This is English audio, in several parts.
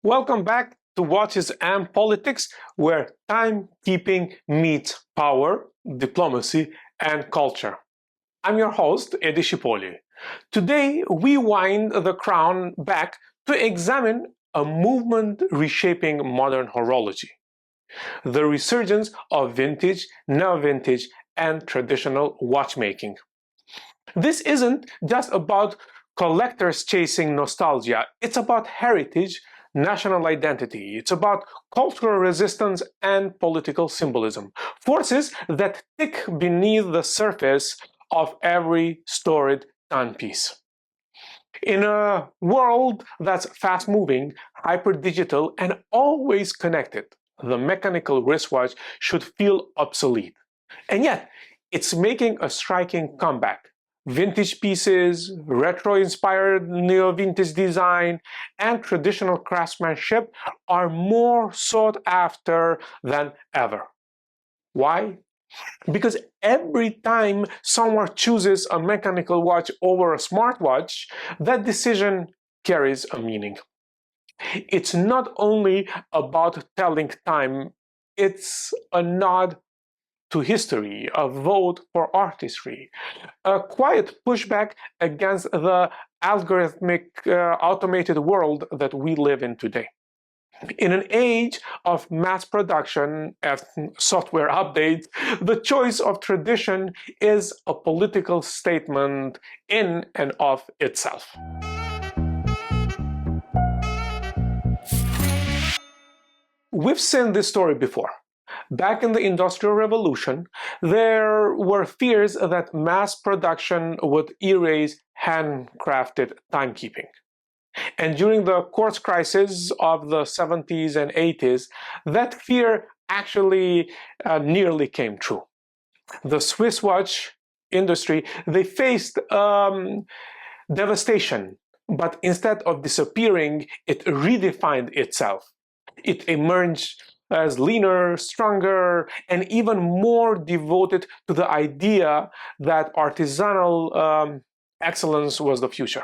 Welcome back to Watches and Politics, where timekeeping meets power, diplomacy, and culture. I'm your host, Edi Shipoli. Today, we wind the crown back to examine a movement reshaping modern horology: the resurgence of vintage, neo-vintage, and traditional watchmaking. This isn't just about collectors chasing nostalgia, it's about heritage, national identity. It's about cultural resistance and political symbolism, forces that tick beneath the surface of every storied timepiece. In a world that's fast-moving, hyper-digital, and always connected, the mechanical wristwatch should feel obsolete. And yet, it's making a striking comeback. Vintage pieces, retro-inspired neo-vintage design, and traditional craftsmanship are more sought after than ever. Why? Because every time someone chooses a mechanical watch over a smartwatch, that decision carries a meaning. It's not only about telling time, it's a nod to history, a vote for artistry, a quiet pushback against the algorithmic, automated world that we live in today. In an age of mass production and software updates, the choice of tradition is a political statement in and of itself. We've seen this story before. Back in the Industrial Revolution, there were fears that mass production would erase handcrafted timekeeping. And during the quartz crisis of the 70s and 80s, that fear actually nearly came true. The Swiss watch industry, they faced devastation, but instead of disappearing, it redefined itself. It emerged as leaner, stronger, and even more devoted to the idea that artisanal excellence was the future.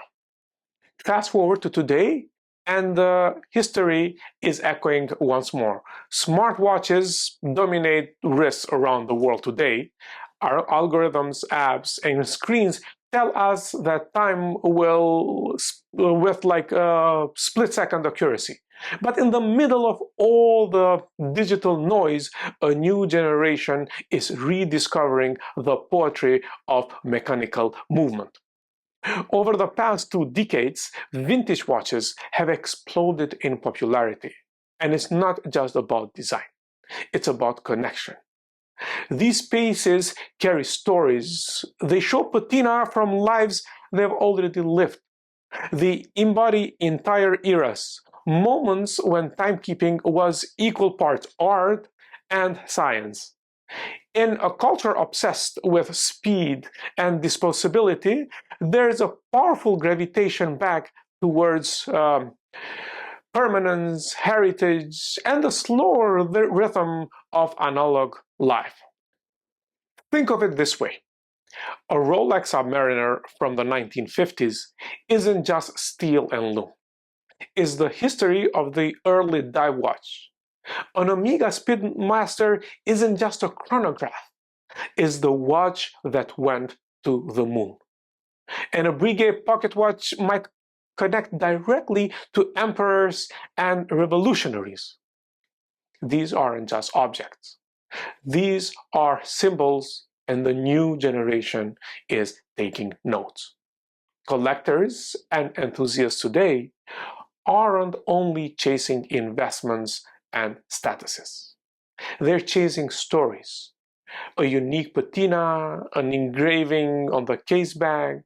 Fast forward to today, and the history is echoing once more. Smartwatches dominate wrists around the world today. Our algorithms, apps, and screens tell us that time will with like a split-second accuracy. But in the middle of all the digital noise, a new generation is rediscovering the poetry of mechanical movement. Over the past 2 decades, vintage watches have exploded in popularity. And it's not just about design, it's about connection. These pieces carry stories. They show patina from lives they've already lived. They embody entire eras, moments when timekeeping was equal parts art and science. In a culture obsessed with speed and disposability, there's a powerful gravitation back towards permanence, heritage, and the slower rhythm of analog life. Think of it this way. A Rolex Submariner from the 1950s isn't just steel and loom. It's the history of the early dive watch. An Omega Speedmaster isn't just a chronograph. It's the watch that went to the moon. And a Breguet pocket watch might connect directly to emperors and revolutionaries. These aren't just objects. These are symbols, and the new generation is taking notes. Collectors and enthusiasts today aren't only chasing investments and statuses. They're chasing stories. A unique patina, an engraving on the case bag,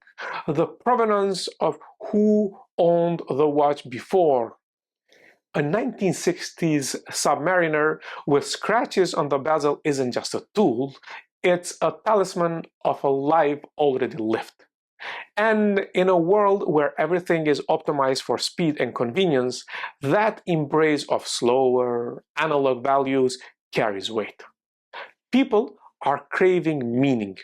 the provenance of who owned the watch before. A 1960s Submariner with scratches on the bezel isn't just a tool, it's a talisman of a life already lived. And in a world where everything is optimized for speed and convenience, that embrace of slower, analog values carries weight. People are craving meaning.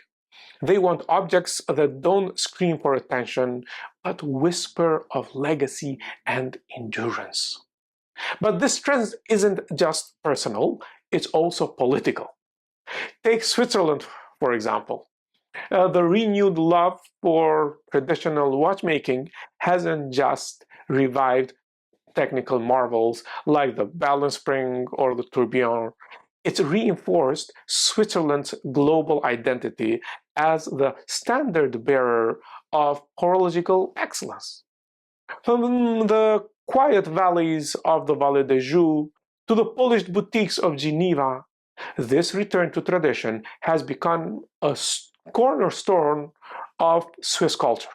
They want objects that don't scream for attention, but whisper of legacy and endurance. But this trend isn't just personal, it's also political. Take Switzerland, for example. The renewed love for traditional watchmaking hasn't just revived technical marvels like the balance spring or the tourbillon. It's reinforced Switzerland's global identity as the standard bearer of horological excellence. From the quiet valleys of the Vallée des Joux to the polished boutiques of Geneva, this return to tradition has become a cornerstone of Swiss culture.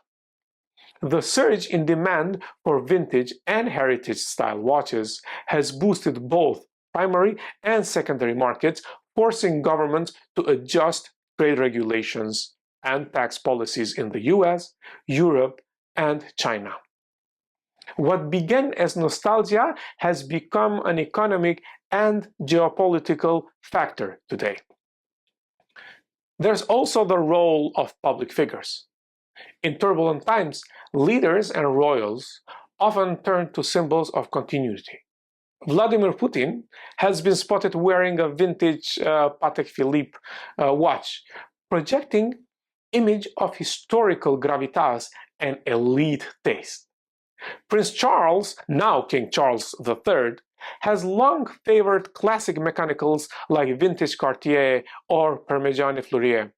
The surge in demand for vintage and heritage style watches has boosted both primary and secondary markets, forcing governments to adjust trade regulations and tax policies in the US, Europe, and China. What began as nostalgia has become an economic and geopolitical factor today. There's also the role of public figures. In turbulent times, leaders and royals often turn to symbols of continuity. Vladimir Putin has been spotted wearing a vintage Patek Philippe watch, projecting image of historical gravitas and elite taste. Prince Charles, now King Charles III, has long favored classic mechanicals like vintage Cartier or Parmigiani Fleurier,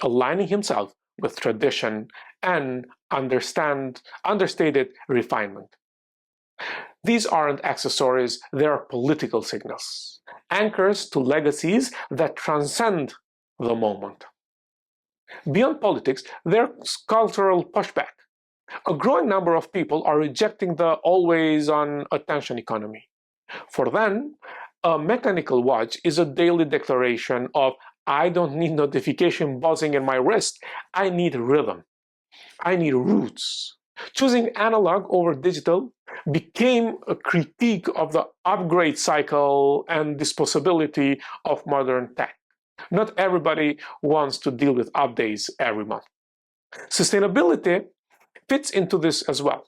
aligning himself with tradition and understated refinement. These aren't accessories, they are political signals, anchors to legacies that transcend the moment. Beyond politics, there's cultural pushback. A growing number of people are rejecting the always-on attention economy. For them, a mechanical watch is a daily declaration of I don't need notification buzzing in my wrist, I need rhythm, I need roots. Choosing analog over digital became a critique of the upgrade cycle and disposability of modern tech. Not everybody wants to deal with updates every month. Sustainability fits into this as well.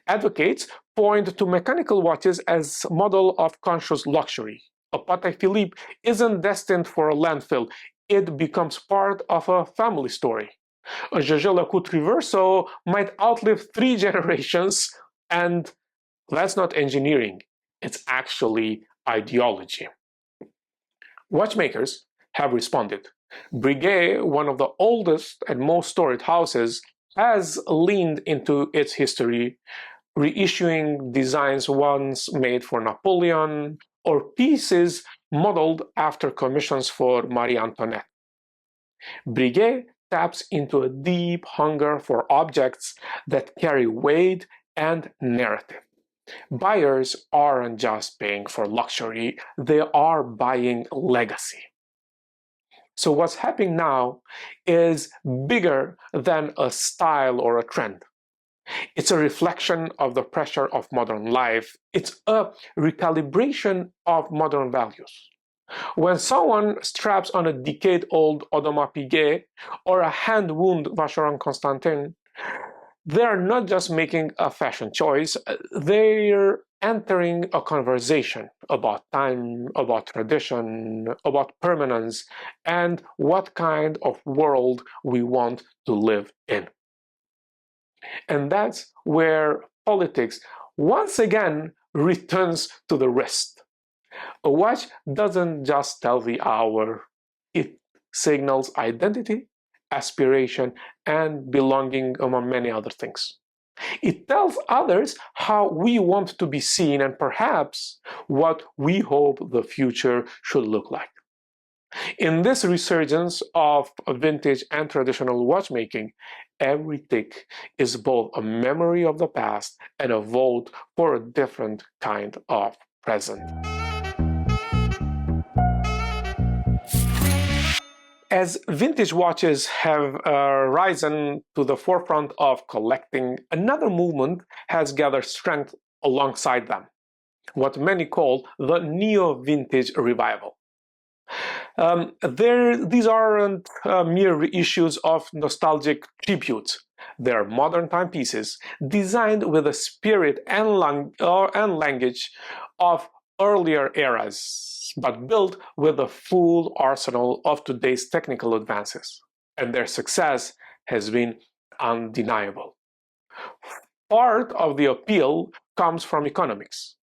Advocates point to mechanical watches as a model of conscious luxury. A Patek Philippe isn't destined for a landfill, it becomes part of a family story. A Jaeger-LeCoultre Verso might outlive 3 generations, and that's not engineering, it's actually ideology. Watchmakers have responded. Breguet, one of the oldest and most storied houses, has leaned into its history, reissuing designs once made for Napoleon or pieces modeled after commissions for Marie Antoinette. Breguet taps into a deep hunger for objects that carry weight and narrative. Buyers aren't just paying for luxury, they are buying legacy. So what's happening now is bigger than a style or a trend. It's a reflection of the pressure of modern life. It's a recalibration of modern values. When someone straps on a decade-old Audemars Piguet or a hand-wound Vacheron Constantin, they're not just making a fashion choice, they're entering a conversation about time, about tradition, about permanence, and what kind of world we want to live in. And that's where politics once again returns to the wrist. A watch doesn't just tell the hour, it signals identity, aspiration, and belonging, among many other things. It tells others how we want to be seen and perhaps what we hope the future should look like. In this resurgence of vintage and traditional watchmaking, every tick is both a memory of the past and a vote for a different kind of present. As vintage watches have risen to the forefront of collecting, another movement has gathered strength alongside them, what many call the neo-vintage revival. These aren't mere reissues of nostalgic tributes. They're modern timepieces designed with the spirit and language of earlier eras, but built with the full arsenal of today's technical advances. And their success has been undeniable. Part of the appeal comes from economics.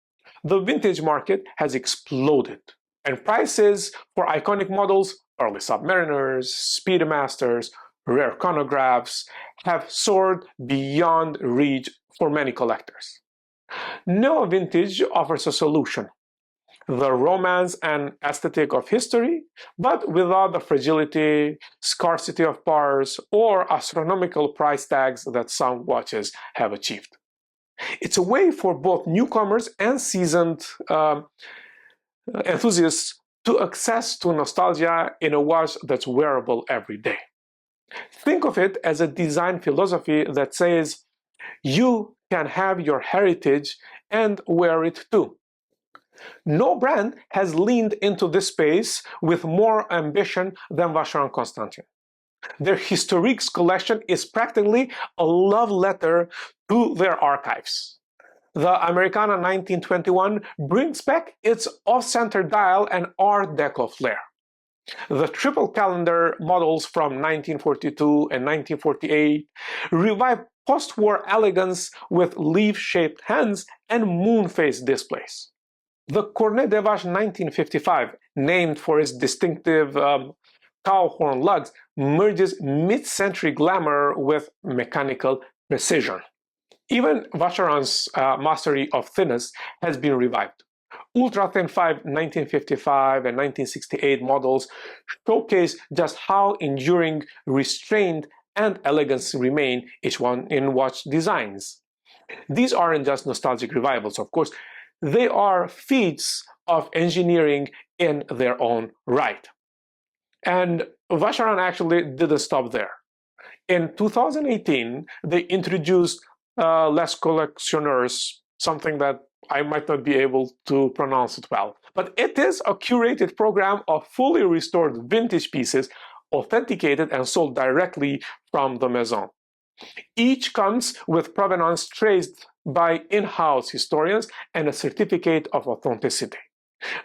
The vintage market has exploded, and prices for iconic models, early Submariners, Speedmasters, rare chronographs, have soared beyond reach for many collectors. Neo Vintage offers a solution: the romance and aesthetic of history, but without the fragility, scarcity of parts, or astronomical price tags that some watches have achieved. It's a way for both newcomers and seasoned enthusiasts to access to nostalgia in a watch that's wearable every day. Think of it as a design philosophy that says you can have your heritage and wear it too. No brand has leaned into this space with more ambition than Vacheron Constantin. Their Historiques collection is practically a love letter to their archives. The Americana 1921 brings back its off-center dial and Art Deco flair. The triple calendar models from 1942 and 1948 revive post-war elegance with leaf-shaped hands and moon-faced displays. The Cornet de Vache 1955, named for its distinctive cow horn lugs, merges mid-century glamour with mechanical precision. Even Vacheron's mastery of thinness has been revived. Ultra Thin 5 1955 and 1968 models showcase just how enduring restraint and elegance remain each one in watch designs. These aren't just nostalgic revivals, of course. They are feats of engineering in their own right. And Vacheron actually didn't stop there. In 2018, they introduced Les Collectionneurs, something that I might not be able to pronounce it well. But it is a curated program of fully restored vintage pieces, authenticated and sold directly from the Maison. Each comes with provenance traced by in-house historians and a certificate of authenticity.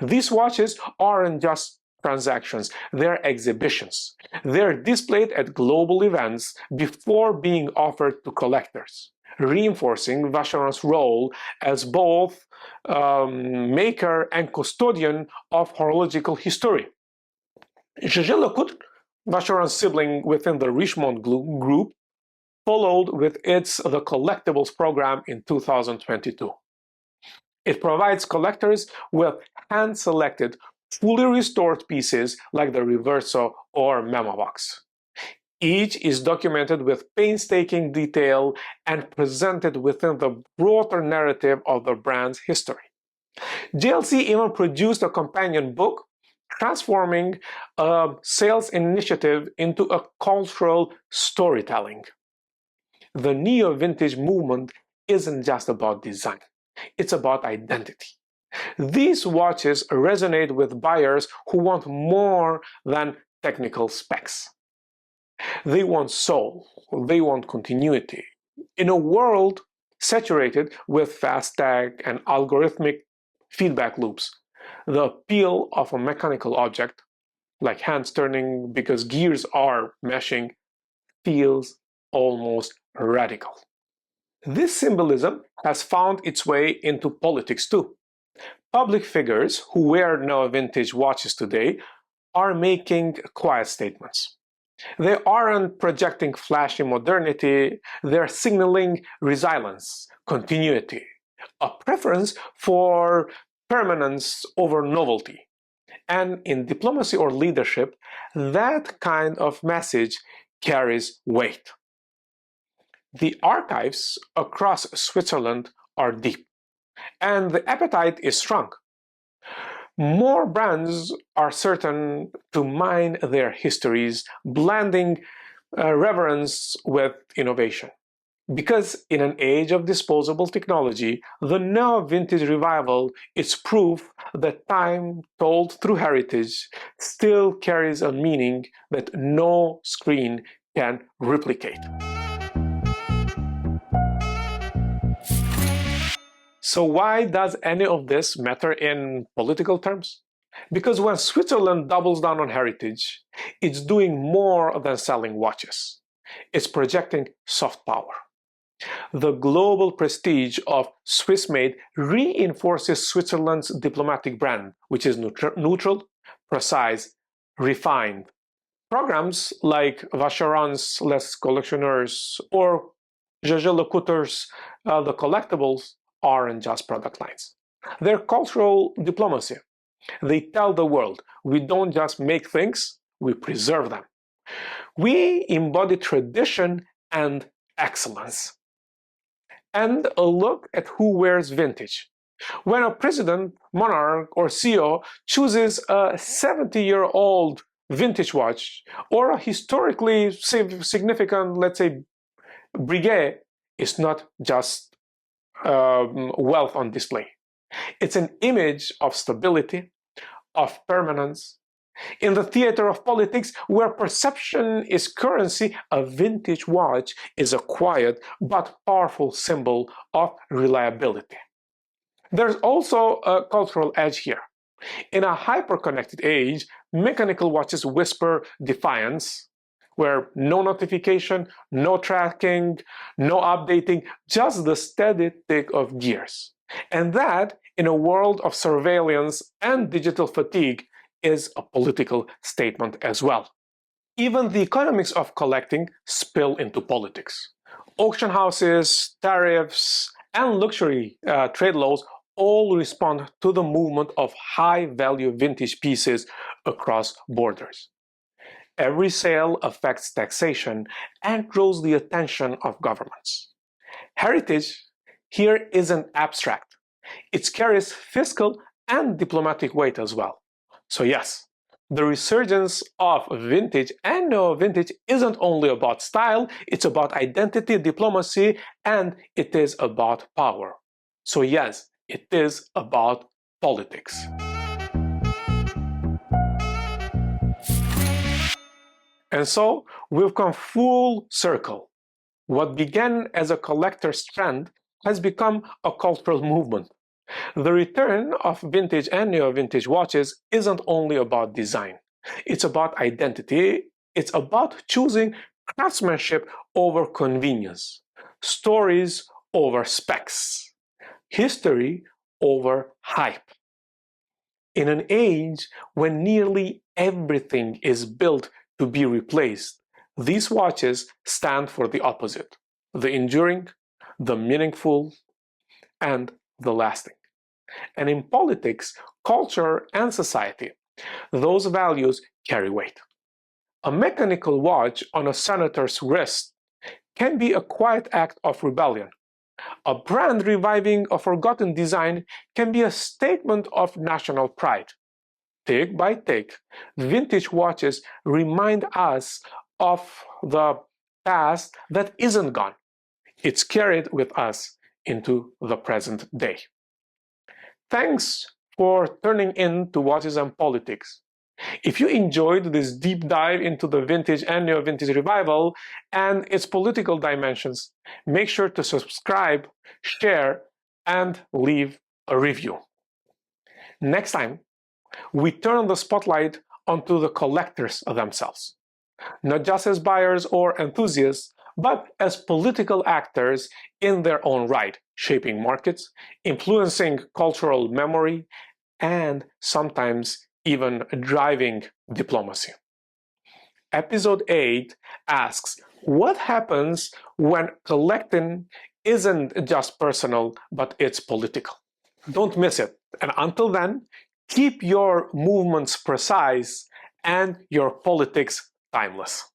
These watches aren't just transactions, they're exhibitions. They're displayed at global events before being offered to collectors, reinforcing Vacheron's role as both maker and custodian of horological history. Jaeger-LeCoultre, Vacheron's sibling within the Richemont group, followed with the Collectibles program in 2022. It provides collectors with hand-selected, fully restored pieces like the Reverso or Memovox. Each is documented with painstaking detail and presented within the broader narrative of the brand's history. JLC even produced a companion book transforming a sales initiative into a cultural storytelling. The neo-vintage movement isn't just about design, it's about identity. These watches resonate with buyers who want more than technical specs. They want soul, they want continuity. In a world saturated with fast tag and algorithmic feedback loops, the appeal of a mechanical object, like hands turning because gears are meshing, feels almost radical. This symbolism has found its way into politics too. Public figures who wear neo-vintage watches today are making quiet statements. They aren't projecting flashy modernity, they're signaling resilience, continuity, a preference for permanence over novelty. And in diplomacy or leadership, that kind of message carries weight. The archives across Switzerland are deep, and the appetite is strong. More brands are certain to mine their histories, blending reverence with innovation. Because in an age of disposable technology, the neo-vintage revival is proof that time told through heritage still carries a meaning that no screen can replicate. So why does any of this matter in political terms? Because when Switzerland doubles down on heritage, it's doing more than selling watches. It's projecting soft power. The global prestige of Swiss-made reinforces Switzerland's diplomatic brand, which is neutral, precise, refined. Programs like Vacheron's Les Collectionneurs or Jaeger-LeCoultre's The Collectibles aren't just product lines. They're cultural diplomacy. They tell the world, we don't just make things, we preserve them. We embody tradition and excellence. And a look at who wears vintage. When a president, monarch, or CEO chooses a 70-year-old vintage watch or a historically significant, let's say, brigade, it's not just wealth on display. It's an image of stability, of permanence. In the theater of politics, where perception is currency, a vintage watch is a quiet but powerful symbol of reliability. There's also a cultural edge here. In a hyper-connected age, mechanical watches whisper defiance, where no notification, no tracking, no updating, just the steady tick of gears. And that, in a world of surveillance and digital fatigue, is a political statement as well. Even the economics of collecting spill into politics. Auction houses, tariffs, and luxury trade laws all respond to the movement of high-value vintage pieces across borders. Every sale affects taxation and draws the attention of governments. Heritage here isn't abstract. It carries fiscal and diplomatic weight as well. So yes, the resurgence of vintage and neo-vintage isn't only about style, it's about identity, diplomacy, and it is about power. So yes, it is about politics. And so we've come full circle. What began as a collector's trend has become a cultural movement. The return of vintage and neo-vintage watches isn't only about design. It's about identity. It's about choosing craftsmanship over convenience, stories over specs, history over hype. In an age when nearly everything is built to be replaced, these watches stand for the opposite: the enduring, the meaningful, and the lasting. And in politics, culture, and society, those values carry weight. A mechanical watch on a senator's wrist can be a quiet act of rebellion. A brand reviving a forgotten design can be a statement of national pride. Tick by tick, vintage watches remind us of the past that isn't gone. It's carried with us into the present day. Thanks for tuning in to Watches and Politics. If you enjoyed this deep dive into the vintage and neo-vintage revival and its political dimensions, make sure to subscribe, share, and leave a review. Next time, we turn the spotlight onto the collectors themselves, not just as buyers or enthusiasts, but as political actors in their own right, shaping markets, influencing cultural memory, and sometimes even driving diplomacy. Episode 8 asks, what happens when collecting isn't just personal, but it's political? Don't miss it. And until then, keep your movements precise and your politics timeless.